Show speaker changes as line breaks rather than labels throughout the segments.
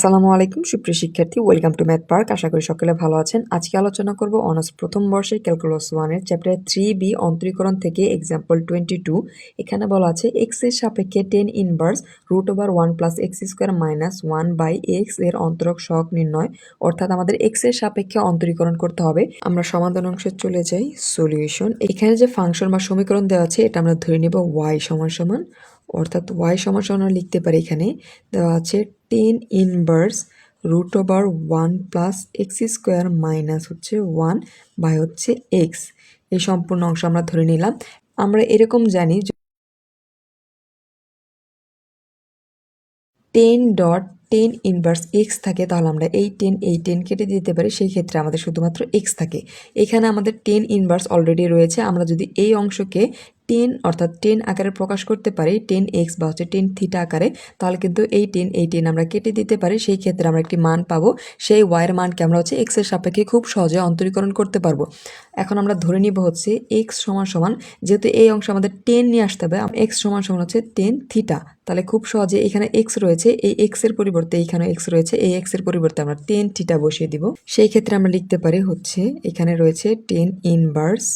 আসসালামু আলাইকুম সুপ্রিয় শিক্ষার্থী, ওয়েলকাম টু ম্যাথ পার্ক। আশা করি সকলে ভালো আছেন। আজকে আলোচনা করব অনার্স প্রথম বর্ষের ক্যালকুলাস 1-এর চ্যাপ্টার 3B অন্তরীকরণ থেকে এক্সাম্পল 22। এখানে বলা আছে এক্স এর সাপেক্ষে টেন ইনভার্স √1 + x² - 1/x এর অন্তরক সহগ নির্ণয়। অর্থাৎ আমাদের এক্স এর সাপেক্ষে অন্তরীকরণ করতে হবে। আমরা সমাধান অংশে চলে যাই। সলিউশন, এখানে যে ফাংশন বা সমীকরণ দেওয়া আছে এটা আমরা ধরে নেব y সমান অর্থাৎ y সমান লিখতে পারি। এখানে দেওয়া আছে টেন ইনভার্স √1 + x² - হচ্ছে 1/x। এই সম্পূর্ণ অংশ আমরা ধরে নিলাম। আমরা এরকম জানি 10.10 ইনভার্স এক্স থাকে, তাহলে আমরা এই 10 কেটে দিতে পারি। সেই ক্ষেত্রে আমাদের শুধুমাত্র এক্স থাকে। এখানে আমাদের 10 ইনভার্স অলরেডি রয়েছে। আমরা যদি এই অংশকে 10 অর্থাৎ 10 আকারে প্রকাশ করতে পারি, 10x বা হচ্ছে 10 থিটা আকারে, তাহলে কিন্তু এই 10 আমরা কেটে দিতে পারি। সেই ক্ষেত্রে আমরা একটি মান পাবো। সেই ওয়াইয়ের মানকে আমরা হচ্ছে এক্স এর সাপেক্ষে খুব সহজে অন্তরীকরণ করতে পারবো। এখন আমরা ধরে নিব হচ্ছে এক্স সমান যেহেতু এই অংশ আমাদের 10 নিয়ে আসতে হবে, এক্স সমান হচ্ছে 10 থিটা। তাহলে খুব সহজে এখানে এক্স রয়েছে, এই এক্স এর পরিবর্তে এখানে এক্স রয়েছে, এই এক্স এর পরিবর্তে আমরা 10 থিটা বসিয়ে দিব। সেই ক্ষেত্রে আমরা লিখতে পারি হচ্ছে এখানে রয়েছে 10 ইনভার্স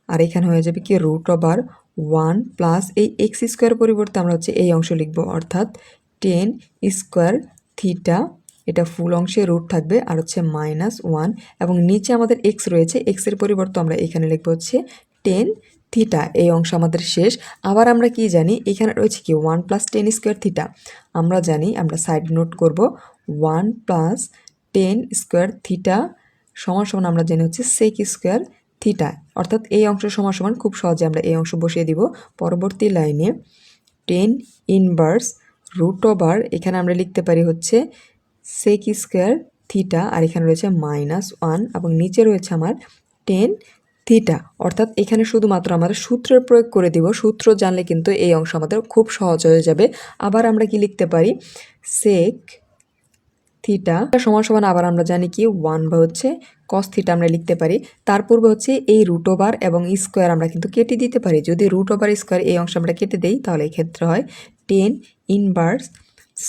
আর এখানে হয়ে যাবে কি √1 + এই x² পরিবর্তে আমরা হচ্ছে এই অংশ লিখব, অর্থাৎ 10² থিটা। এটা ফুল অংশে রুট থাকবে আর হচ্ছে -1 এবং নিচে আমাদের এক্স রয়েছে, এক্স এর পরিবর্তে আমরা এখানে লিখব হচ্ছে 10 থিটা। এই অংশ আমাদের শেষ। আবার আমরা কি জানি, এখানে রয়েছে কি 1 + 10² থিটা। আমরা জানি, আমরা সাইড নোট করব 1 + 10² থিটা সমান আমরা জানি হচ্ছে sec² থিটা। অর্থাৎ এই অংশ সমান খুব সহজে আমরা এই অংশ বসিয়ে দিব। পরবর্তী লাইনে 10 ইনভার্স √, এখানে আমরা লিখতে পারি হচ্ছে sec² থিটা আর এখানে রয়েছে -1 এবং নিচে রয়েছে আমার 10 থিটা। অর্থাৎ এখানে শুধুমাত্র আমাদের সূত্রের প্রয়োগ করে দিব। সূত্র জানলে কিন্তু এই অংশ আমাদের খুব সহজ হয়ে যাবে। আবার আমরা কি লিখতে পারি, sec থিটা সমান আবার আমরা জানি কি 1 হচ্ছে cos থিটা আমরা লিখতে পারি। তার পূর্বে হচ্ছে এই √, এবং স্কোয়ার আমরা কিন্তু কেটে দিতে পারি। যদি √, এই অংশ আমরা কেটে দেই তাহলে এই ক্ষেত্রে হয় 10 ইনভার্স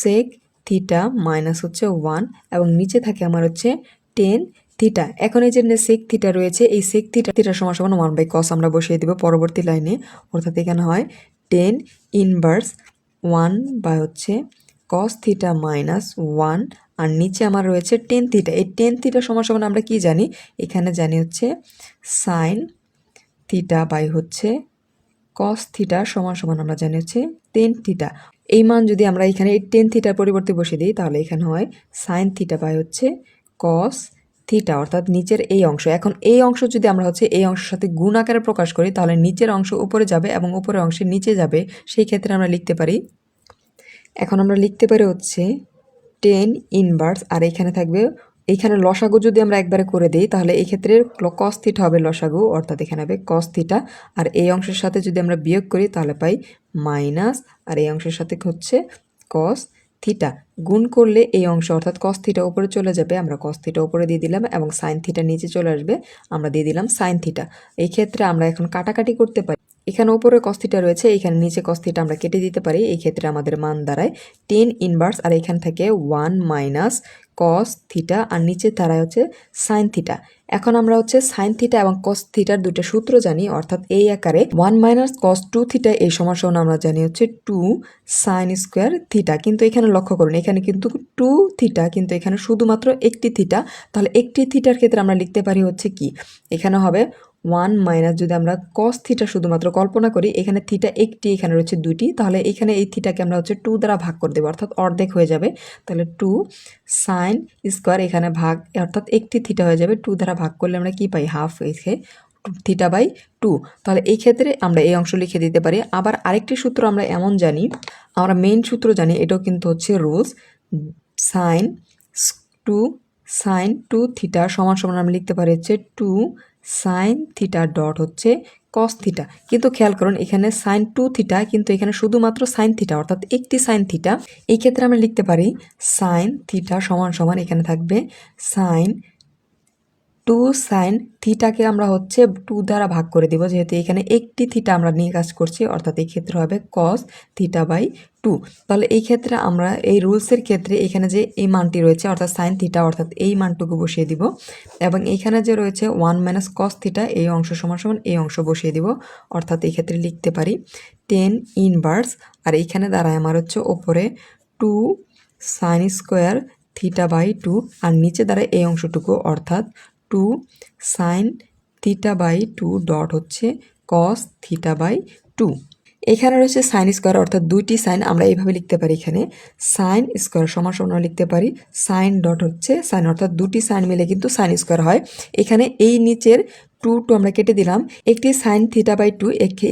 sec থিটা হচ্ছে 1 এবং নিচে থাকে আমার হচ্ছে 10 থিটা। এখন এই যে sec থিটা রয়েছে, এই sec থিটা সমান 1/cos আমরা বসিয়ে দিব পরবর্তী লাইনে। অর্থাৎ এখানে হয় 10 ইনভার্স 1 হচ্ছে cos থিটা -1 আর নিচে আমার রয়েছে 10 থিটা। এই 10 থিটা সমান আমরা কি জানি, এখানে জানি হচ্ছে sin থিটা হচ্ছে cos থিটা সমান আমরা জানি হচ্ছে 10 থিটা। এই মান যদি আমরা এখানে 10 থিটার পরিবর্তে বসিয়ে দিই তাহলে এখানে হয় sin থিটা হচ্ছে cos থিটা, অর্থাৎ নিচের এই অংশ। এখন এই অংশ যদি আমরা হচ্ছে এই অংশের সাথে গুণ আকারে প্রকাশ করি তাহলে নিচের অংশ উপরে যাবে এবং উপরের অংশ নিচে যাবে। সেই ক্ষেত্রে আমরা লিখতে পারি, এখন আমরা লিখতে পারি হচ্ছে 10 ইনভার্স আর এখানে থাকবে, এইখানে লসাগু যদি আমরা একবারে করে দিই তাহলে এই ক্ষেত্রে cos থিটা হবে লসাগু, অর্থাৎ এখানে হবে cos থিটা। আর এই অংশের সাথে যদি আমরা বিয়োগ করি তাহলে পাই মাইনাস, আর এই অংশের সাথে হচ্ছে cos থিটা। গুণ করলে এই অংশ অর্থাৎ cos থিটা উপরে চলে যাবে, আমরা cos থিটা উপরে দিয়ে দিলাম এবং sin থিটা নিচে চলে আসবে, আমরা দিয়ে দিলাম sin থিটা। এই ক্ষেত্রে আমরা এখন কাটাকাটি করতে পারি। এখানে উপরে cos থিটা রয়েছে, এখানে নিচে cos থিটা আমরা কেটে দিতে পারি। এই ক্ষেত্রে আমাদের মান দাঁড়ায় 10 ইনভার্স আর এখান থেকে 1 - cos থিটা আর নিচে দাঁড়ায় হচ্ছে sin থিটা। এখন আমরা হচ্ছে sin থিটা এবং cos থিটার দুটো সূত্র জানি, অর্থাৎ এই আকারে 1 - cos 2 থিটা এই সমান আমরা জানি হচ্ছে 2 sin² থিটা। কিন্তু এখানে লক্ষ্য করুন, এখানে কিন্তু 2 থিটা, কিন্তু এখানে শুধুমাত্র একটি থিটা। তাহলে একটি থিটার ক্ষেত্রে আমরা লিখতে পারি হচ্ছে কি, এখানে হবে 1 - যদি আমরা cos থিটা শুধুমাত্র কল্পনা করি, এখানে থিটা একটি, এখানে রয়েছে দুটি, তাহলে এখানে এই থিটাকে আমরা হচ্ছে 2 দ্বারা ভাগ করে দেবো, অর্থাৎ অর্ধেক হয়ে যাবে। তাহলে 2 sin² এখানে ভাগ, অর্থাৎ একটি থিটা হয়ে যাবে, 2 দ্বারা ভাগ করলে আমরা কি পাই, হাফ θ/2। তাহলে এই ক্ষেত্রে আমরা এই অংশ লিখে দিতে পারি। আবার আরেকটি সূত্র আমরা এমন জানি, আমরা মেইন সূত্র জানি, এটাও কিন্তু হচ্ছে রুলস, sin 2 থিটা সমান আমরা লিখতে পারি হচ্ছে 2 sin থিটা ডট হচ্ছে cos থিটা। কিন্তু খেয়াল করুন, এখানে sin 2 থিটা, কিন্তু এখানে শুধুমাত্র sin থিটা, অর্থাৎ একটি sin থিটা। এই ক্ষেত্রে আমরা লিখতে পারি sin থিটা সমান এখানে থাকবে sin টু সাইন থিটাকে আমরা হচ্ছে 2 দ্বারা ভাগ করে দিব, যেহেতু এখানে একটি থিটা আমরা নিয়ে কাজ করছি, অর্থাৎ এই ক্ষেত্রে হবে কস থিটা বাই 2। তাহলে এই ক্ষেত্রে আমরা এই রুলসের ক্ষেত্রে এখানে যে এই মানটি রয়েছে অর্থাৎ সাইন থিটা, অর্থাৎ এই মানটুকু বসিয়ে দিব, এবং এইখানে যে রয়েছে 1 মাইনাস কস থিটা এই অংশ সমান সমান এই অংশ বসিয়ে দিব, অর্থাৎ এই ক্ষেত্রে লিখতে পারি টেন ইনভার্স, আর এইখানে দাঁড়ায় আমার হচ্ছে ওপরে 2 সাইন স্কোয়ার থিটা বাই 2, আর নিচে দাঁড়ায় এই অংশটুকু অর্থাৎ 2 সাইন থিটা বাই 2 ডট হচ্ছে কস থিটা বাই 2। এখানে রয়েছে সাইন স্কোয়ার অর্থাৎ দুইটি সাইন, আমরা এইভাবে লিখতে পারি এখানে সাইন স্কোয়ার সমান সমান লিখতে পারি সাইন ডট হচ্ছে সাইন, অর্থাৎ দুটি সাইন মিলে কিন্তু সাইন স্কোয়ার হয়। এখানে এই নিচের 2 আমরা কেটে দিলাম, একটি সাইন থিটা বাই 2,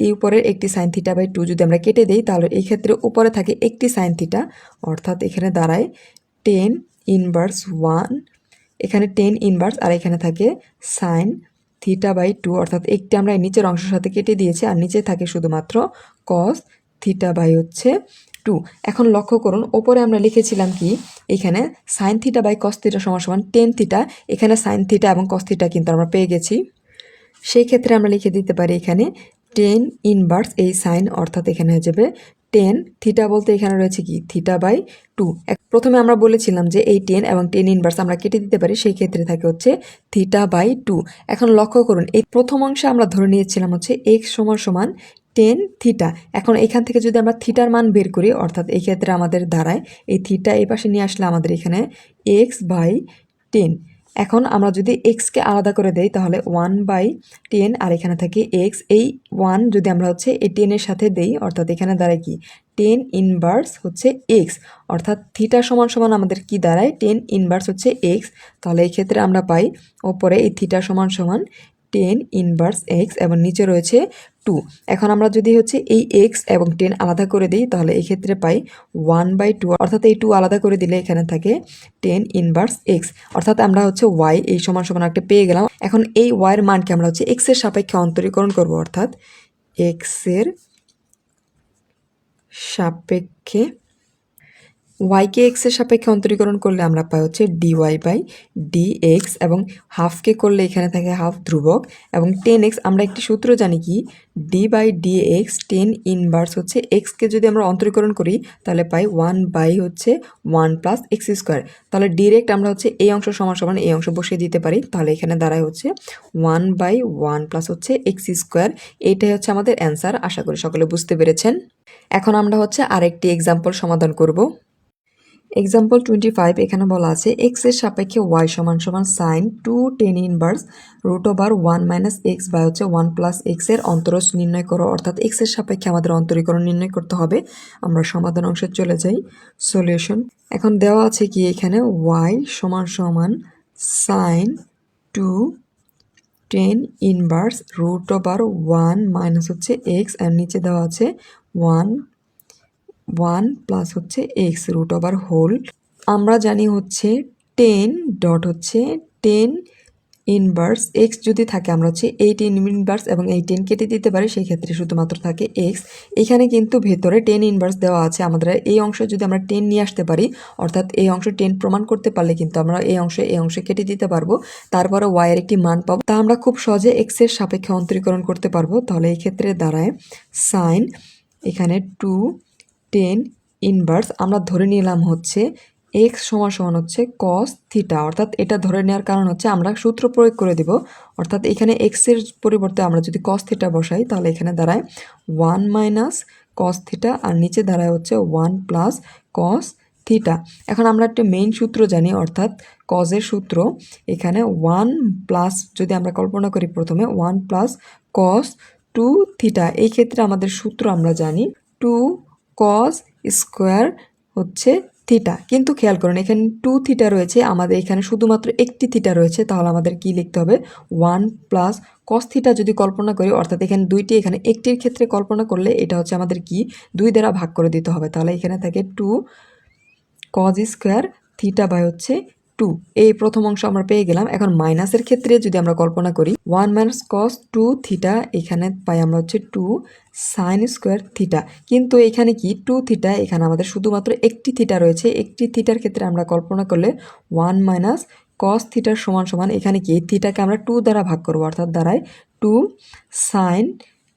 এই উপরের একটি সাইন থিটা বাই 2 যদি আমরা কেটে দিই তাহলে এই ক্ষেত্রে উপরে থাকে একটি সাইন থিটা, অর্থাৎ এখানে দাঁড়ায় টেন ইনভার্স 1, এখানে টেন ইনভার্স, আর এখানে থাকে সাইন থিটা বাই 2, অর্থাৎ একটি আমরা নিচের অংশের সাথে কেটে দিয়েছি, আর নিচে থাকে শুধুমাত্র কস থিটা বাই হচ্ছে 2। এখন লক্ষ্য করুন ওপরে আমরা লিখেছিলাম কি এখানে sine theta by cos theta সমান সমান টেন থিটা, এখানে সাইন থিটা এবং কস থিটা কিন্তু আমরা পেয়ে গেছি। সেই ক্ষেত্রে আমরা লিখে দিতে পারি এখানে টেন ইনভার্স এই সাইন, অর্থাৎ এখানে হয়ে যাবে টেন থিটা বলতে এখানে রয়েছে কি থিটা বাই 2। প্রথমে আমরা বলেছিলাম যে এই টেন এবং টেন ইনভার্স আমরা কেটে দিতে পারি, সেই ক্ষেত্রে থাকে হচ্ছে থিটা বাই 2। এখন লক্ষ্য করুন এই প্রথম অংশে আমরা ধরে নিয়েছিলাম হচ্ছে এক্স সমান সমান টেন থিটা, এখন এখান থেকে যদি আমরা থিটার মান বের করি অর্থাৎ এই ক্ষেত্রে আমাদের দাঁড়ায় এই থিটা এই পাশে নিয়ে আসলে আমাদের এখানে এক্স বাই 10। এখন আমরা যদি এক্সকে আলাদা করে দেই তাহলে 1/10, আর এখানে থাকে এক্স, এই 1 যদি আমরা হচ্ছে এই 10 এর সাথে দেই অর্থাৎ এখানে দাঁড়ায় কি 10 ইনভার্স হচ্ছে এক্স, অর্থাৎ থিটা সমান সমান আমাদের কি দাঁড়ায় 10 ইনভার্স হচ্ছে এক্স। তাহলে এই ক্ষেত্রে আমরা পাই ওপরে এই থিটা সমান সমান 10 ইনভার্স এক্স এবং নিচে রয়েছে 2। এখন আমরা যদি হচ্ছে এই এক্স এবং 10 আলাদা করে দিই তাহলে এই ক্ষেত্রে পাই 1/2, অর্থাৎ এই 2 আলাদা করে দিলে এখানে থাকে 10 ইনভার্স এক্স, অর্থাৎ আমরা হচ্ছে ওয়াই এই সমান সমান একটা পেয়ে গেলাম। এখন এই ওয়াইয়ের মানকে আমরা হচ্ছে এক্স এর সাপেক্ষে অন্তরীকরণ করব, অর্থাৎ এক্স এর সাপেক্ষে ওয়াইকে এক্সের সাপেক্ষে অন্তরীকরণ করলে আমরা পাই হচ্ছে ডিওয়াই বাই ডিএক্স, এবং হাফকে করলে এখানে থাকে হাফ ধ্রুবক, এবং 10x আমরা একটি সূত্র জানি কি ডি বাই ডিএক্স 10 ইনভার্স হচ্ছে এক্সকে যদি আমরা অন্তরীকরণ করি তাহলে পাই 1 হচ্ছে 1 প্লাস এক্স স্কোয়ার। তাহলে ডিরেক্ট আমরা হচ্ছে এই অংশ সমান সমান এই অংশ বসিয়ে দিতে পারি, তাহলে এখানে দাঁড়ায় হচ্ছে 1/1 প্লাস হচ্ছে এক্স স্কোয়ার। এইটাই হচ্ছে আমাদের অ্যান্সার। আশা করি সকলে বুঝতে পেরেছেন। এখন আমরা হচ্ছে আরেকটি এক্সাম্পল সমাধান করব। এক্সাম্পল 25 এখানে বলা আছে এক্স এর সাপেক্ষে ওয়াই সমান সমান sine 2 tan inverse root over 1 minus X by হচ্ছে 1 প্লাস এক্স এর অন্তরজ নির্ণয় করো, অর্থাৎ এক্স এর সাপেক্ষে আমাদের অন্তরীকরণ নির্ণয় করতে হবে। আমরা সমাধান অংশে চলে যাই, সলিউশন। এখন দেওয়া আছে কি এখানে ওয়াই সমান সমান sine 2 tan inverse root over 1 minus হচ্ছে এক্স, আর নিচে দেওয়া আছে 1 প্লাস হচ্ছে এক্স রুট ওভার হোল। আমরা জানি হচ্ছে 10 ডট হচ্ছে 10 ইনভার্স এক্স যদি থাকে আমরা হচ্ছে এই 10 ইনভার্স এবং এই 10 কেটে দিতে পারি, সেই ক্ষেত্রে শুধুমাত্র থাকে এক্স। এখানে কিন্তু ভেতরে 10 ইনভার্স দেওয়া আছে, আমাদের এই অংশ যদি আমরা 10 নিয়ে আসতে পারি অর্থাৎ এই অংশ 10 প্রমাণ করতে পারলে কিন্তু আমরা এই অংশে কেটে দিতে পারবো, তারপরে ওয়াই এর একটি মান পাবো, তা আমরা খুব সহজে এক্স এর সাপেক্ষে অন্তরীকরণ করতে পারবো। তাহলে এই ক্ষেত্রে দাঁড়ায় সাইন এখানে 2 10 ইনভার্স আমরা ধরে নিলাম হচ্ছে এক্স সমান সমান হচ্ছে কস থিটা, অর্থাৎ এটা ধরে নেওয়ার কারণ হচ্ছে আমরা সূত্র প্রয়োগ করে দিব, অর্থাৎ এখানে এক্স এর পরিবর্তে আমরা যদি কস থিটা বসাই তাহলে এখানে দাঁড়ায় 1 মাইনাস কস থিটা, আর নিচে দাঁড়ায় হচ্ছে 1 প্লাস কস থিটা। এখন আমরা একটা মেইন সূত্র জানি অর্থাৎ কজের সূত্র, এখানে 1 প্লাস যদি আমরা কল্পনা করি প্রথমে 1 প্লাস কস 2 থিটা, এই ক্ষেত্রে আমাদের সূত্র আমরা জানি 2 কস স্কোয়ার হচ্ছে থিটা। কিন্তু খেয়াল করুন এখানে 2 থিটা রয়েছে, আমাদের এখানে শুধুমাত্র একটি থিটা রয়েছে, তাহলে আমাদের কি লিখতে হবে 1 প্লাস কস থিটা যদি কল্পনা করি অর্থাৎ এখানে দুইটি এখানে একটির ক্ষেত্রে কল্পনা করলে এটা হচ্ছে আমাদের কি 2 দ্বারা ভাগ করে দিতে হবে, তাহলে এখানে থাকে 2 কজ স্কোয়ার থিটা বাই হচ্ছে 2। এই প্রথম অংশ আমরা পেয়ে গেলাম। এখন মাইনাসের ক্ষেত্রে যদি আমরা কল্পনা করি 1 মাইনাস কস 2 থিটা, এখানে পাই আমরা হচ্ছে 2 সাইন স্কোয়ার থিটা, কিন্তু এখানে কি 2 থিটা, এখানে আমাদের শুধুমাত্র একটি থিটা রয়েছে, একটি থিটার ক্ষেত্রে আমরা কল্পনা করলে 1 মাইনাস কস থিটার সমান সমান এখানে কি থিটাকে আমরা 2 দ্বারা ভাগ করব, অর্থাৎ দাঁড়ায় 2 সাইন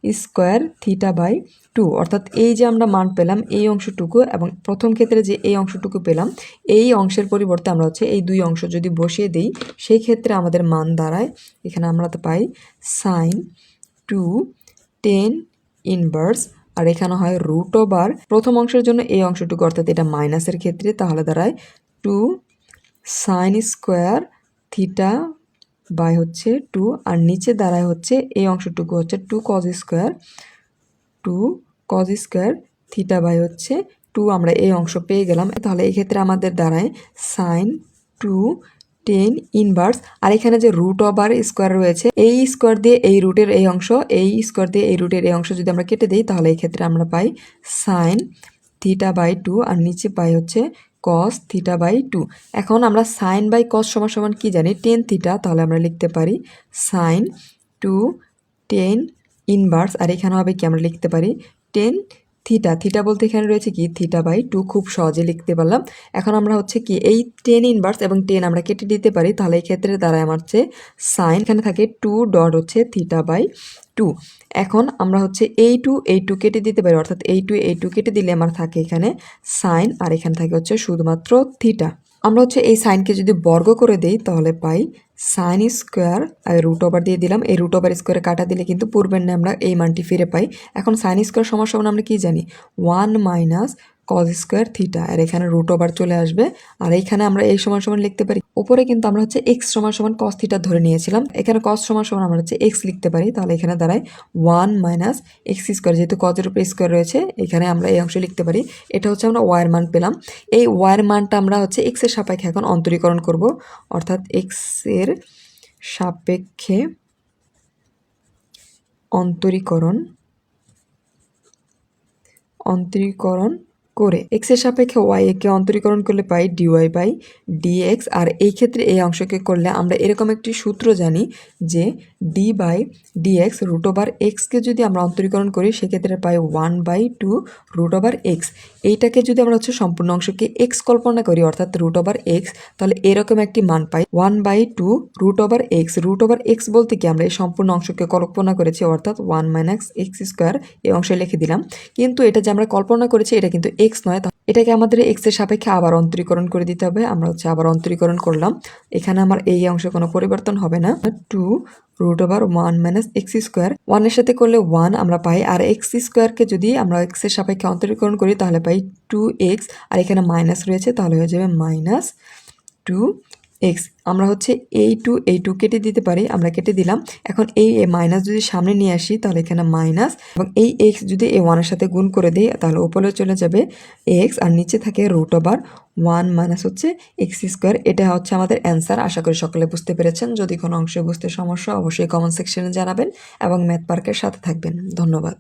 স্কোয়ার থিটা বাই 2। অর্থাৎ এই যে আমরা মান পেলাম এই অংশটুকু এবং প্রথম ক্ষেত্রে যে এই অংশটুকু পেলাম, এই অংশের পরিবর্তে আমরা হচ্ছে এই দুই অংশ যদি বসিয়ে দিই সেই ক্ষেত্রে আমাদের মান দাঁড়ায়, এখানে আমরা তো পাই সাইন 2 টেন ইনভার্স, আর এখানে হয় রুট ওভার প্রথম অংশের জন্য এই অংশটুকু, অর্থাৎ এটা মাইনাসের ক্ষেত্রে তাহলে দাঁড়ায় 2 সাইন স্কোয়ার থিটা বাই হচ্ছে 2, আর নিচে দাঁড়ায় হচ্ছে এই অংশটুকু হচ্ছে 2 কজ স্কোয়ার থিটা বাই হচ্ছে 2। আমরা এই অংশ পেয়ে গেলাম। তাহলে এই ক্ষেত্রে আমাদের দাঁড়ায় সাইন 2 টেন ইনভার্স, আর এখানে যে রুট ওভার স্কোয়ার রয়েছে এই স্কোয়ার দিয়ে এই রুটের এই অংশ, এই স্কোয়ার দিয়ে এই রুটের এই অংশ যদি আমরা কেটে দিই তাহলে এই ক্ষেত্রে আমরা পাই সাইন থিটা বাই 2, আর নিচে পাই হচ্ছে কস থিটা বাই 2। এখন আমরা সাইন বাই কস সমান সমান কি জানি, টেন থিটা, তাহলে আমরা লিখতে পারি সাইন 2 টেন ইনভার্স, আর এখানে হবে কি আমরা লিখতে পারি টেন থিটা। থিটা বলতে এখানে রয়েছে কি থিটা বাই 2, খুব সহজে লিখতে পারলাম। এখন আমরা হচ্ছে কি এই টেন ইনভার্স এবং টেন আমরা কেটে দিতে পারি, তাহলে এই ক্ষেত্রে দ্বারাই আমার হচ্ছে সাইন, এখানে থাকে 2 ডট হচ্ছে থিটা বাই 2। এখন আমরা হচ্ছে এই টু কেটে দিতে পারি, অর্থাৎ এই টু কেটে দিলে আমার থাকে এখানে সাইন, আর এখানে থাকে হচ্ছে শুধুমাত্র থিটা। আমরা হচ্ছে এই সাইনকে যদি বর্গ করে দেই তাহলে পাই সাইন স্কোয়ার, আর রুট ওভার দিয়ে দিলাম, এই রুট ওভার স্কোয়ারে কাটা দিলে কিন্তু পূর্বের ন্যায় আমরা এই মানটি ফিরে পাই। এখন সাইন স্কোয়ার সমান সমান আমরা কি জানি 1 মাইনাস কজ স্কোয়ার থিটা, আর এখানে রুট ওভার চলে আসবে, আর এইখানে আমরা এই সমান সমান লিখতে পারি। উপরে কিন্তু আমরা হচ্ছে এক্স সমান সমান কস থিটা ধরে নিয়েছিলাম, এখানে কস সমান সমান আমরা হচ্ছে এক্স লিখতে পারি, তাহলে এখানে দাঁড়ায় 1 মাইনাস এক্স স্কোয়ার, যেহেতু কজের উপরে স্কোয়ার রয়েছে এখানে আমরা এই অংশ লিখতে পারি। এটা হচ্ছে আমরা ওয়াইয়ের মান পেলাম। এই ওয়াইয়ের মানটা আমরা হচ্ছে এক্সের সাপেক্ষে এখন অন্তরীকরণ করব, অর্থাৎ এক্সের সাপেক্ষে অন্তরীকরণ করে এক্স এর সাপেক্ষে ওয়াই কে অন্তরীকরণ করলে পাই ডিওয়াই বাই ডিএক্স। আর এই ক্ষেত্রে এই অংশকে করলে আমরা এরকম একটি সূত্র জানি যে d by dx root over এক্সকে যদি আমরা অন্তরীকরণ করি সেক্ষেত্রে পাই 1/2 রুট ওভার এক্স। এইটাকে যদি আমরা হচ্ছে সম্পূর্ণ অংশকে এক্স কল্পনা করি, অর্থাৎ রুট ওভার এক্স, তাহলে এরকম একটি মান পাই 1/2 root over X. Root over X বলতে কি আমরা এই সম্পূর্ণ অংশকে কল্পনা করেছি, অর্থাৎ 1 মাইনাস এক্স স্কোয়ার এই অংশে লিখে দিলাম। কিন্তু এটা যে আমরা কল্পনা করেছি এটা কিন্তু এক্স নয়, এটাকে আমাদের এক্স এর সাপেক্ষে আবার অন্তরীকরণ করে দিতে হবে। আমরা হচ্ছে আবার অন্তরীকরণ করলাম, এখানে আমার এই অংশে কোনো পরিবর্তন হবে না। 2 root over 1 minus X square, 1 এর সাথে করলে 1 আমরা পাই, আর এক্স স্কোয়ারকে যদি আমরা এক্স এর সাপেক্ষে অন্তরীকরণ করি তাহলে পাই 2x, আর এখানে মাইনাস রয়েছে তাহলে হয়ে যাবে মাইনাস 2x। আমরা হচ্ছে এই টু কেটে দিতে পারি, আমরা কেটে দিলাম। এখন এই মাইনাস যদি সামনে নিয়ে আসি তাহলে এখানে মাইনাস, এবং এই এক্স যদি এই 1 এর সাথে গুণ করে দিই তাহলে উপরে চলে যাবে এক্স, আর নিচে থাকে রুট ওভার 1 মাইনাস হচ্ছে এক্স স্কোয়ার। এটা হচ্ছে আমাদের অ্যান্সার। আশা করি সকলে বুঝতে পেরেছেন। যদি কোনো অংশে বুঝতে সমস্যা অবশ্যই কমেন্ট সেকশনে জানাবেন এবং ম্যাথ পার্কের সাথে থাকবেন। ধন্যবাদ।